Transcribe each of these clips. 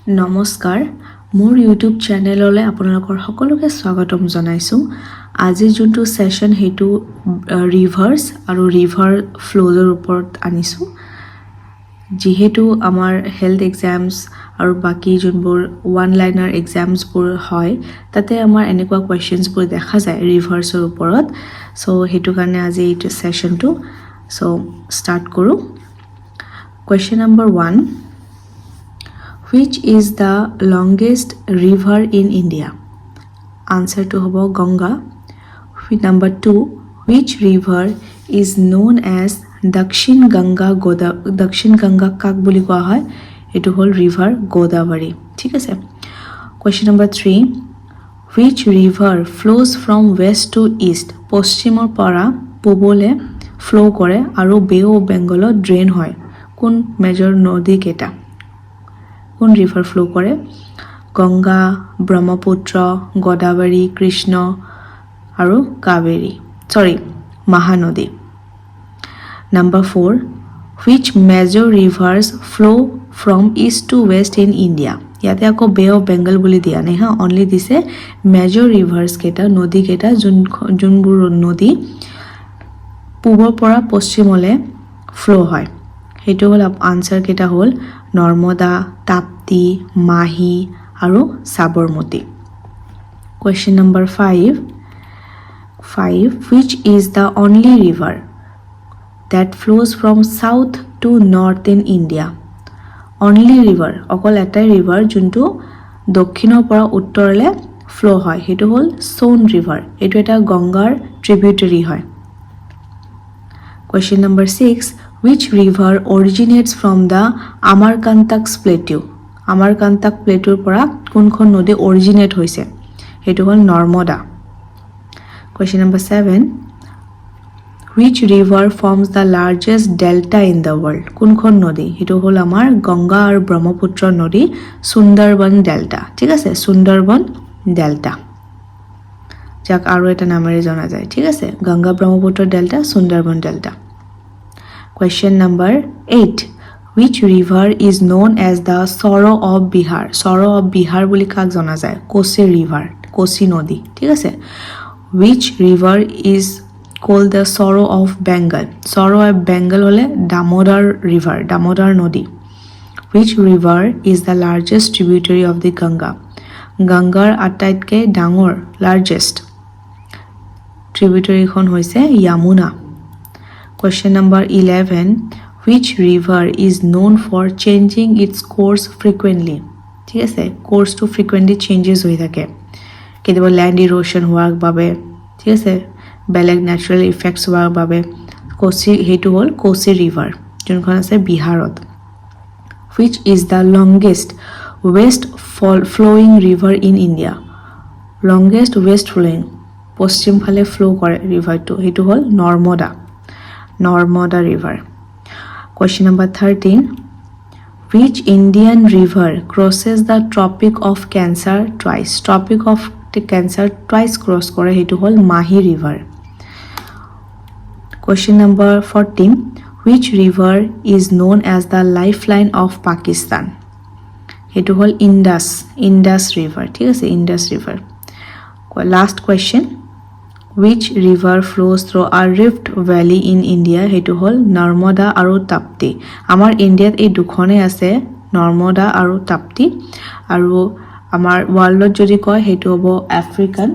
নমস্কাৰ মোৰ ইউটিউব চেনেললৈ আপোনালোকৰ সকলোকে স্বাগতম জনাইছো আজি যোনটো সেশন হেতু ৰিভাৰ্স আৰু ৰিভাৰ ফ্লোজৰ ওপৰত আনিছো যেহেতু আমাৰ হেলথ এক্সামস আৰু বাকি যোনবোৰ ওয়ান লাইনাৰ এক্সামস বোৰ হয় তাতে আমাৰ এনেকুৱা কোৱেশ্চনছ বোৰ দেখা যায় ৰিভাৰ্সৰ ওপৰত সো হেতু কাৰণে আজি এই সেশনটো সো স্টাৰ্ট কৰো question number 1 Which is the longest river in India? Answer to hobo Ganga. Number 2. Which river is known as Dakshin Ganga kak boli koa hoy? Etu hol river Godavari. Thik ase. Question number 3. Which river flows from west to east? Poschimor pora pubole flow kore aru Bay of Bengal drain hoy. Kun major nodi keta? কোন river flow করে গঙ্গা ব্রহ্মপুত্র গোদাবরী কৃষ্ণ আৰু Kaveri Mahanadi number 4 which major rivers flow from east to west in India ইয়াতে আকৌ বে of Bengal বুলি দিয়া নাই হা only দিছে মেজৰ ৰিভাৰ্স কেটা নদী কেটা যোনবোৰ নদী পূবৰ পৰা পশ্চিমলে ফ্লো হয় হেতু হল আনসাৰ কেটা হল নৰ্মদা তাপ্তি মাহি আৰু Sabarmati question number 5 which is the only river that flows from south to north in India only river অকল এটাই river যোনটো দক্ষিণৰ পৰা উত্তৰলে ফ্লো হয় হেতু হল সোন river এটো এটা গংগাৰ ট্ৰিবিউটাৰি হয় question number 6 Which river originates from the Amarkantak plateau? Amarkantak plateau pora kunkhon nodi originate hoise. Hetu hol Narmada. Question number 7. Which river forms the largest delta in the world? Kunkhon nodi. Hetu hol amar Ganga aru Brahmaputra nodi Sundarban delta. Thik ase Sundarban delta. Jak aru eta namere jana jay. Thik ase Ganga Brahmaputra delta Sundarban delta. Question number 8 Which river is known as the sorrow of Bihar sorrow of Bihar boli kak jana jay Kosi river Kosi nodi thik ase Which river is called the sorrow of Bengal hole Damodar river Damodar nodi Which river is the largest tributary of the Gangar ataitke dangor largest tributary khon hoise Yamuna Question number 11 Which river is known for changing its course frequently ঠিক আছে course to frequently changes হৈ থাকে কেতিয়াবা land erosion হোৱাৰ বাবে ঠিক আছে বেলেগ natural effects হোৱাৰ বাবে কোচি হেতু হল কোচি river যোনখন আছে বিহাৰত Which is the longest west flowing river in India longest west flowing পশ্চিম ফালে ফ্লো কৰে river টো হেতু হল Narmada river. Question number 13. Which Indian river crosses the Tropic of Cancer twice? Tropic of Cancer twice cross kore hetu hol Mahi river. Question number 14. Which river is known as the lifeline of Pakistan? Hetu hol Indus river. Thik ase Indus river. Last question. Which river flows through a rift valley in India hetu hol Narmada aru Tapti amar India ei dukhone ase Narmada aru Tapti aru amar world jodi koy hetu hobo Africa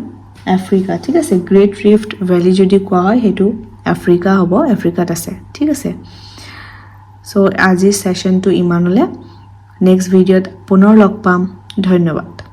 thik ase Great Rift Valley jodi koy hetu Africa hobo Africa t ase thik ase so আজি session to imanole next video punor log pam dhonnobad